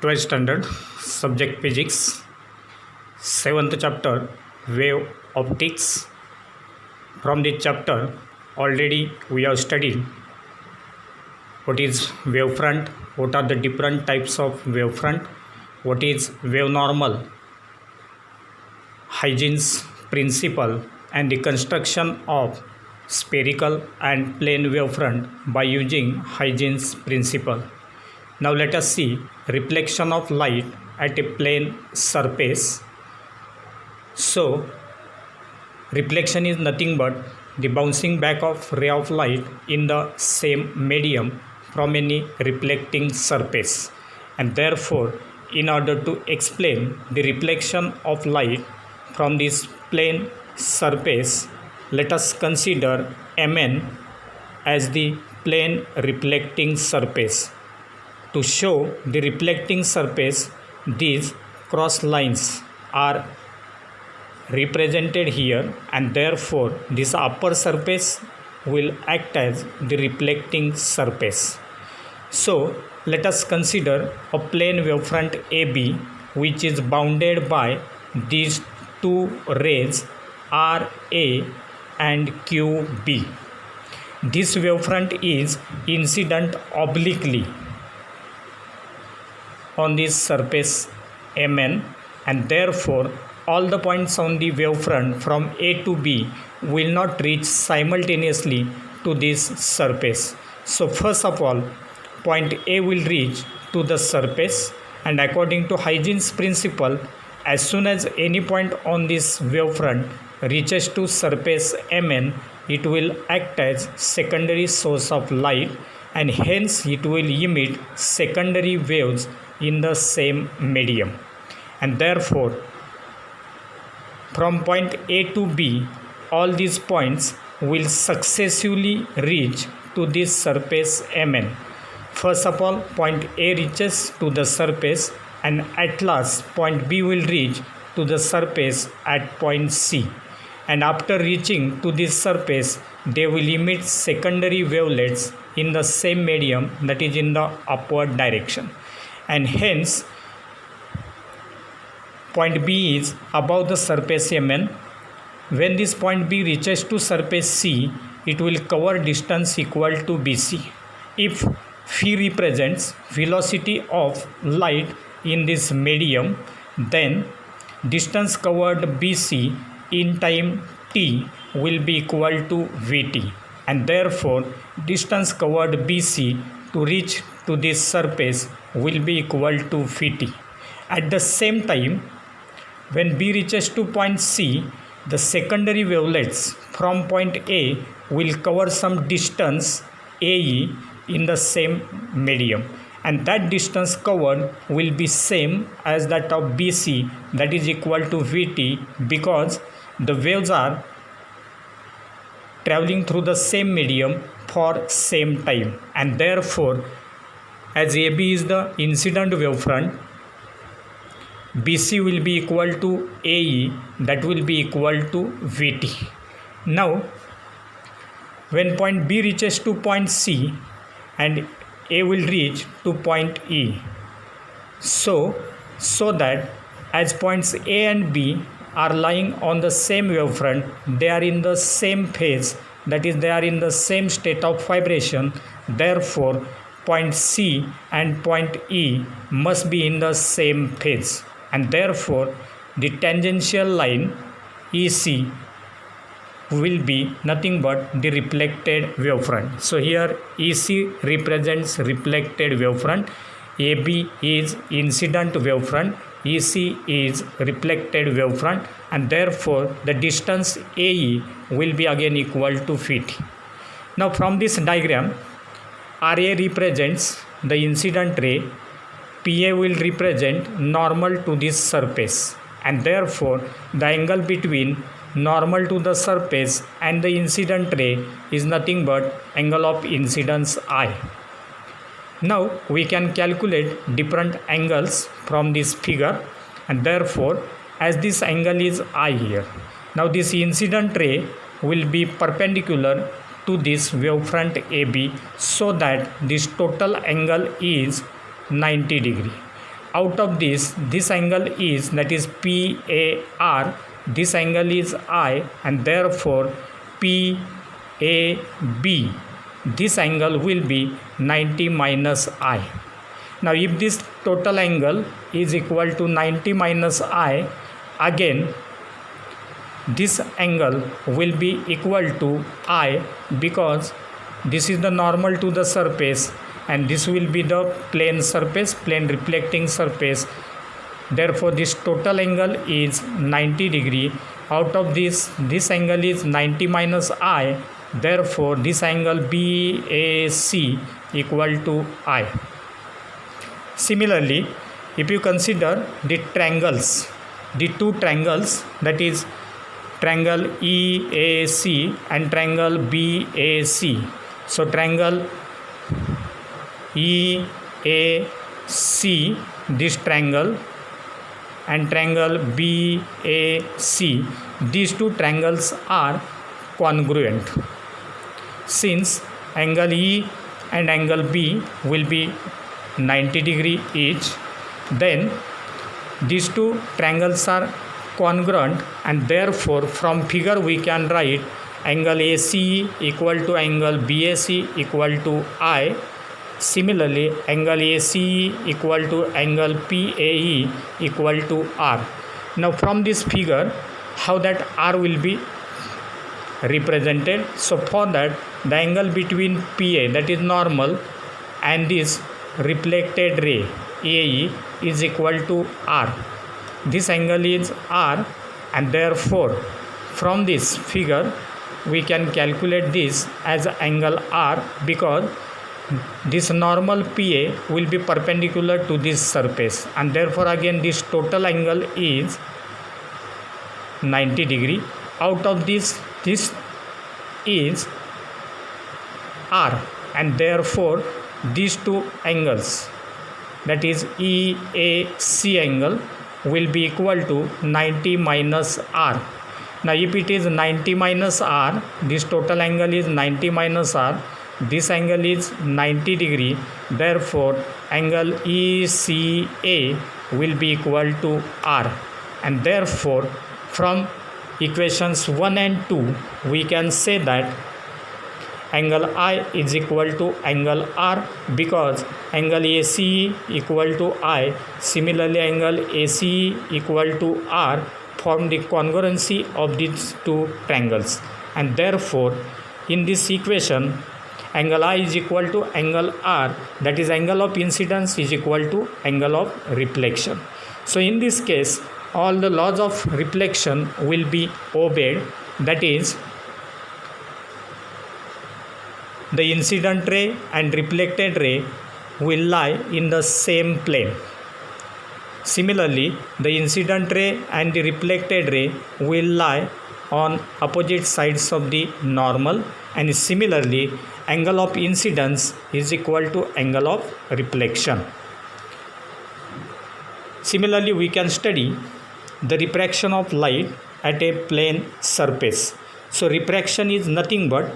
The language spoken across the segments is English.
12th standard, subject physics, 7th chapter, wave optics. From this chapter already we have studied what is wavefront, what are the different types of wavefront, what is wave normal, Huygens principle, and the construction of spherical and plane wavefront by using Huygens principle. Now let us see reflection of light at a plane surface. So reflection is nothing but the bouncing back of ray of light in the same medium from any reflecting surface, and therefore in order to explain the reflection of light from this plane surface, let us consider Mn as the plane reflecting surface. To show the reflecting surface, these cross lines are represented here, and therefore this upper surface will act as the reflecting surface. So let us consider a plane wavefront AB which is bounded by these two rays RA and QB. This wavefront is incident obliquely on this surface Mn, and therefore all the points on the wavefront from A to B will not reach simultaneously to this surface. So first of all, point A will reach to the surface, and according to Huygens principle, as soon as any point on this wavefront reaches to surface Mn, it will act as secondary source of light, and hence it will emit secondary waves in the same medium. And therefore from point A to B, all these points will successively reach to this surface Mn. First of all, point A reaches to the surface, and at last point B will reach to the surface at point C. And after reaching to this surface, they will emit secondary wavelets in the same medium, that is in the upward direction. And hence point B is above the surface Mn. When this point B reaches to surface C, it will cover distance equal to BC. If phi represents velocity of light in this medium, then distance covered BC in time t will be equal to Vt, and therefore distance covered BC to reach to this surface will be equal to Vt. At the same time, when B reaches to point C, the secondary wavelets from point A will cover some distance AE in the same medium, and that distance covered will be same as that of BC, that is equal to Vt, because the waves are traveling through the same medium for same time. And therefore, as AB is the incident wavefront, BC will be equal to AE, that will be equal to Vt. Now when point B reaches to point C, and A will reach to point E, so that as points A and B are lying on the same wavefront, they are in the same phase, that is they are in the same state of vibration. Therefore point C and point E must be in the same phase, and therefore the tangential line EC will be nothing but the reflected wavefront. So here EC represents reflected wavefront, AB is incident wavefront, EC is reflected wavefront, and therefore the distance AE will be again equal to Vt. Now from this diagram, RA represents the incident ray, PA will represent normal to this surface, and therefore the angle between normal to the surface and the incident ray is nothing but angle of incidence I. Now we can calculate different angles from this figure, and therefore as this angle is I here, now this incident ray will be perpendicular to this wavefront AB, so that this total angle is 90 degree. out of this angle is, that is PAR, this angle is I, and therefore PAB, this angle will be 90 minus I. Now if this total angle is equal to 90 minus I, again this angle will be equal to I, because this is the normal to the surface and this will be the plane surface, plane reflecting surface. Therefore this total angle is 90 degree. Out of this angle is 90 minus I, therefore this angle BAC equal to I. Similarly, if you consider the triangles, the two triangles, that is triangle EAC and triangle BAC. So triangle EAC, this triangle, and triangle BAC, these two triangles are congruent. Since angle E and angle B will be 90 degree each, then these two triangles are congruent, and therefore from figure we can write angle ACE equal to angle BAC equal to I. Similarly, angle ACE equal to angle PAE equal to R. Now from this figure, how that R will be represented? So for that, the angle between PA, that is normal, and this reflected ray AE is equal to R. This angle is R, and therefore from this figure we can calculate this as angle R, because this normal PA will be perpendicular to this surface, and therefore again this total angle is 90 degree. Out of this is R, and therefore these two angles, that is EAC angle, will be equal to 90 minus R. Now if it is 90 minus R, this total angle is 90 minus R, this angle is 90 degree, therefore angle ECA will be equal to R, and therefore from equations 1 and 2 we can say that angle I is equal to angle R, because angle ACE equal to I, similarly angle ACE equal to R form the congruency of these two triangles, and therefore in this equation angle I is equal to angle R, that is angle of incidence is equal to angle of reflection. So in this case all the laws of reflection will be obeyed, that is the incident ray and reflected ray will lie in the same plane. Similarly, the incident ray and the reflected ray will lie on opposite sides of the normal, and similarly angle of incidence is equal to angle of reflection. Similarly, we can study the refraction of light at a plane surface. So refraction is nothing but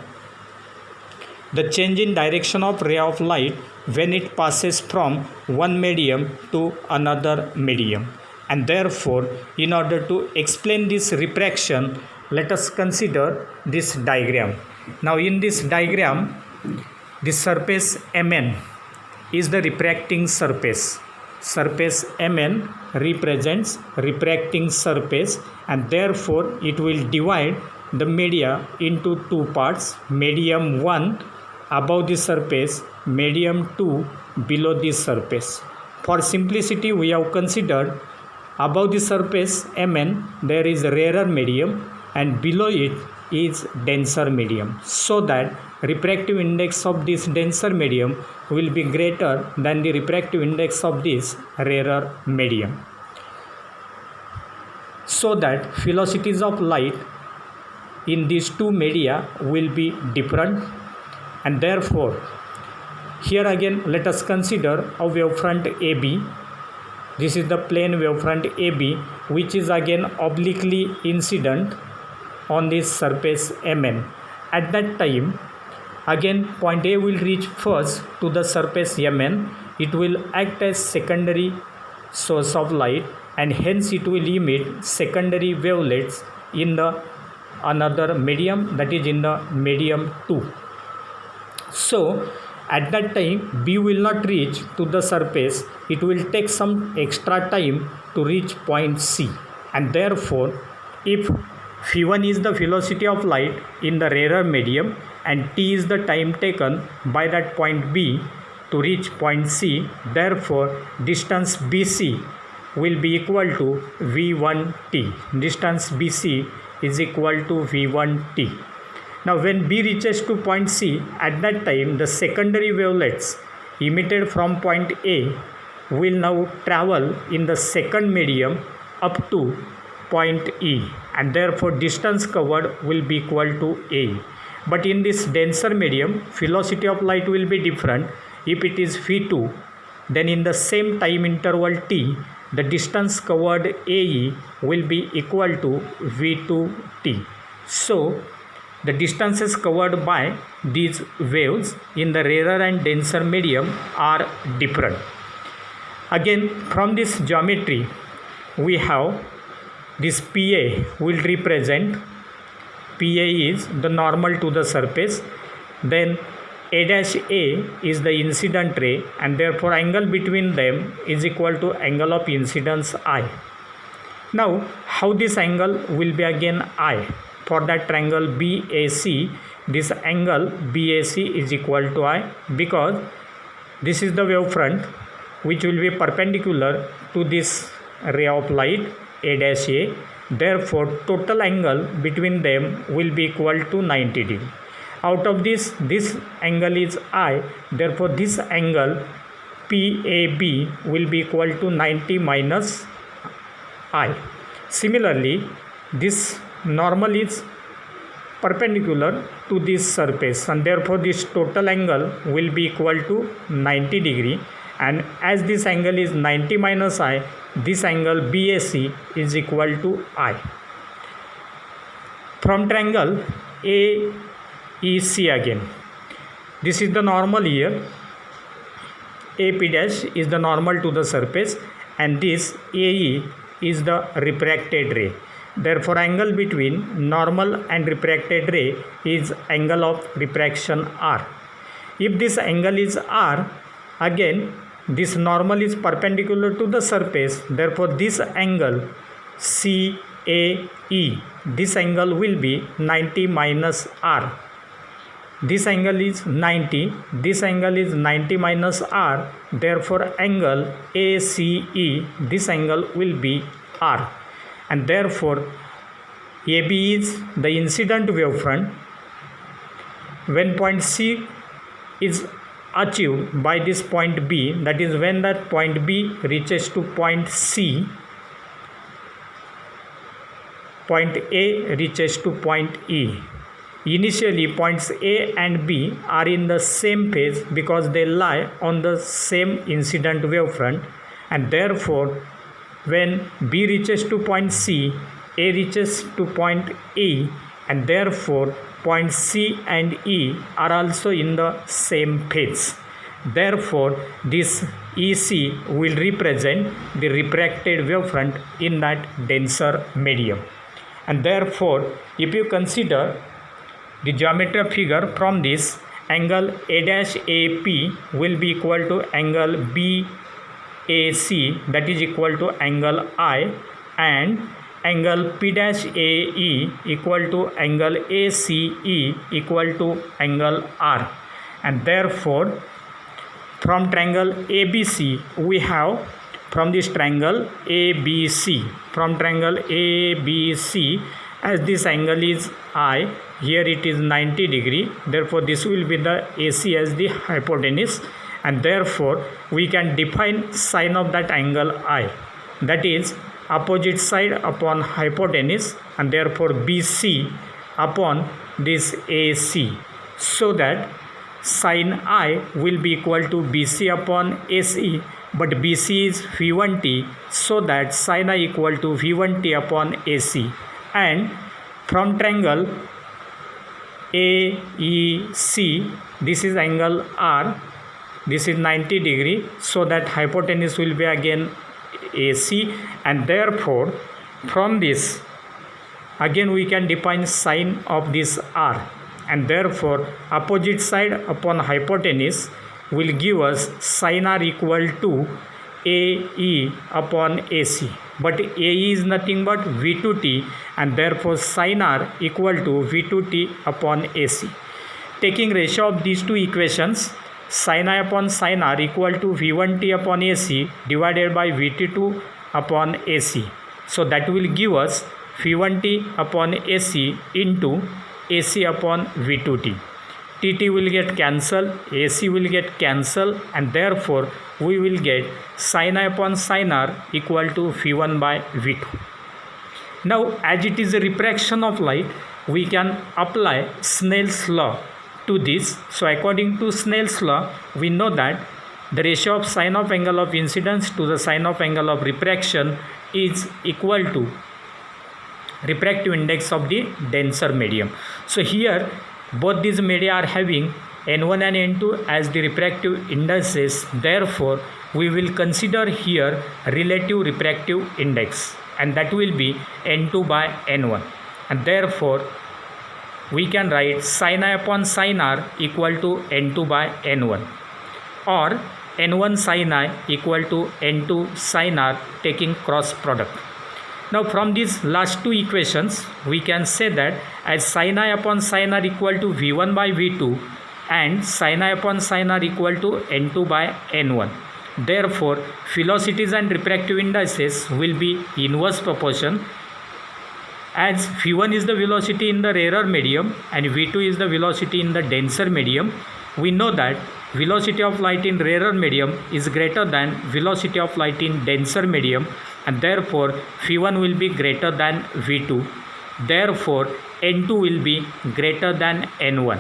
the change in direction of ray of light when it passes from one medium to another medium. And therefore, in order to explain this refraction, let us consider this diagram. Now in this diagram, the surface MN is the refracting surface. Surface MN represents refracting surface, and therefore it will divide the media into two parts: medium 1 above the surface, medium 2 below the surface. For simplicity, we have considered above the surface MN there is rarer medium, and below it is denser medium, so that refractive index of this denser medium will be greater than the refractive index of this rarer medium, so that velocities of light in these two media will be different. And therefore here again let us consider a wavefront AB. This is the plane wavefront AB, which is again obliquely incident on this surface MN. At that time, again point A will reach first to the surface MN. It will act as secondary source of light, and hence it will emit secondary wavelets in the another medium, that is in the medium 2. So at that time B will not reach to the surface, it will take some extra time to reach point C, and therefore if phi1 is the velocity of light in the rarer medium and t is the time taken by that point B to reach point C, therefore distance BC will be equal to V1t. Distance BC is equal to V1t. Now when B reaches to point C, at that time the secondary wavelets emitted from point A will now travel in the second medium up to point E, and therefore distance covered will be equal to A. But in this denser medium, velocity of light will be different. If it is V2, then in the same time interval t, the distance covered AE will be equal to V2t. So the distances covered by these waves in the rarer and denser medium are different. Again, from this geometry, we have this PA will represent, PA is the normal to the surface, then A dash A is the incident ray, and therefore angle between them is equal to angle of incidence I. Now how this angle will be again I? For that triangle BAC, this angle BAC is equal to I, because this is the wavefront which will be perpendicular to this ray of light A dash A. Therefore total angle between them will be equal to 90 degree. Out of this angle is I, therefore this angle PAB will be equal to 90 minus I. Similarly, this normal is perpendicular to this surface, and therefore this total angle will be equal to 90 degree, and as this angle is 90 minus I, this angle BAC is equal to I. From triangle AEC again, this is the normal here, AP dash is the normal to the surface, and this AE is the refracted ray. Therefore angle between normal and refracted ray is angle of refraction R. If this angle is R, again this normal is perpendicular to the surface, therefore this angle CAE, this angle will be 90 minus R. This angle is 90, this angle is 90 minus R, therefore angle ACE, this angle will be R, and therefore AB is the incident wavefront. When point C is achieved by this point B, that is when that point B reaches to point C, point A reaches to point E. Initially points A and B are in the same phase because they lie on the same incident wavefront, and therefore when B reaches to point C, A reaches to point E, and therefore point C and E are also in the same phase. Therefore this EC will represent the refracted wavefront in that denser medium, and therefore if you consider the geometry figure from this, angle A dash AP will be equal to angle BAC, that is equal to angle I, and angle P dash AE equal to angle ACE equal to angle R. And therefore from triangle ABC we have, from this triangle ABC, from triangle ABC, as this angle is I, here it is 90 degree, therefore this will be the AC as the hypotenuse, and therefore we can define sine of that angle I, that is opposite side upon hypotenuse, and therefore BC upon this AC, so that sine I will be equal to BC upon AC, but BC is V1t, so that sine I equal to V1t upon AC. And from triangle AEC, this is angle R, this is 90 degree, so that hypotenuse will be again AC, and therefore from this again we can define sine of this r, and therefore opposite side upon hypotenuse will give us sine r equal to AE upon AC, but AE is nothing but V2T, and therefore sine r equal to V2T upon AC. Taking ratio of these two equations, sin I upon sin r equal to V1T upon AC divided by VT2 upon AC. So that will give us V1T upon AC into AC upon V2T. TT will get cancelled, AC will get cancelled, and therefore we will get sin I upon sin r equal to V1 by V2. Now as it is a refraction of light, we can apply Snell's law to this. So according to Snell's law, we know that the ratio of sine of angle of incidence to the sine of angle of refraction is equal to refractive index of the denser medium. So here both these media are having N1 and N2 as the refractive indices, therefore we will consider here relative refractive index, and that will be N2 by N1, and therefore we can write sin I upon sin r equal to N2 by N1, or N1 sin I equal to N2 sin r, taking cross product. Now from these last two equations we can say that as sin I upon sin r equal to V1 by V2 and sin I upon sin r equal to N2 by N1. Therefore velocities and refractive indices will be inverse proportion. As V1 is the velocity in the rarer medium and V2 is the velocity in the denser medium, we know that velocity of light in rarer medium is greater than velocity of light in denser medium, and therefore V1 will be greater than V2. Therefore N2 will be greater than N1.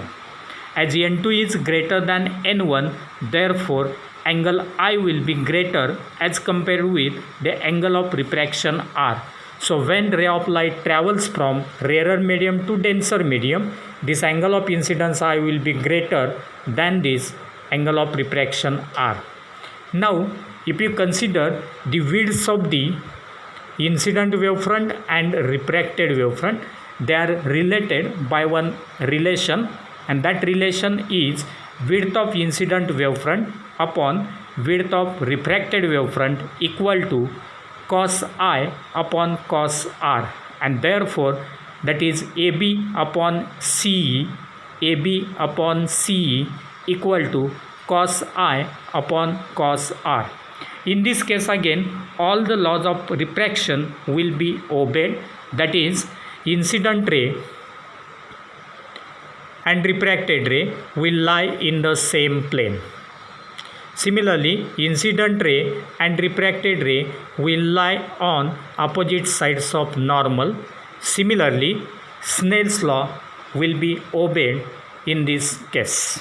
As N2 is greater than N1, therefore angle I will be greater as compared with the angle of refraction R. So when ray of light travels from rarer medium to denser medium, this angle of incidence I will be greater than this angle of refraction R. Now if you consider the widths of the incident wavefront and refracted wavefront, they are related by one relation, and that relation is width of incident wavefront upon width of refracted wavefront equal to cos I upon cos R, and therefore that is AB upon CE, AB upon CE equal to cos I upon cos R. In this case again all the laws of refraction will be obeyed, that is incident ray and refracted ray will lie in the same plane. Similarly, incident ray and refracted ray will lie on opposite sides of normal. Similarly, Snell's law will be obeyed in this case.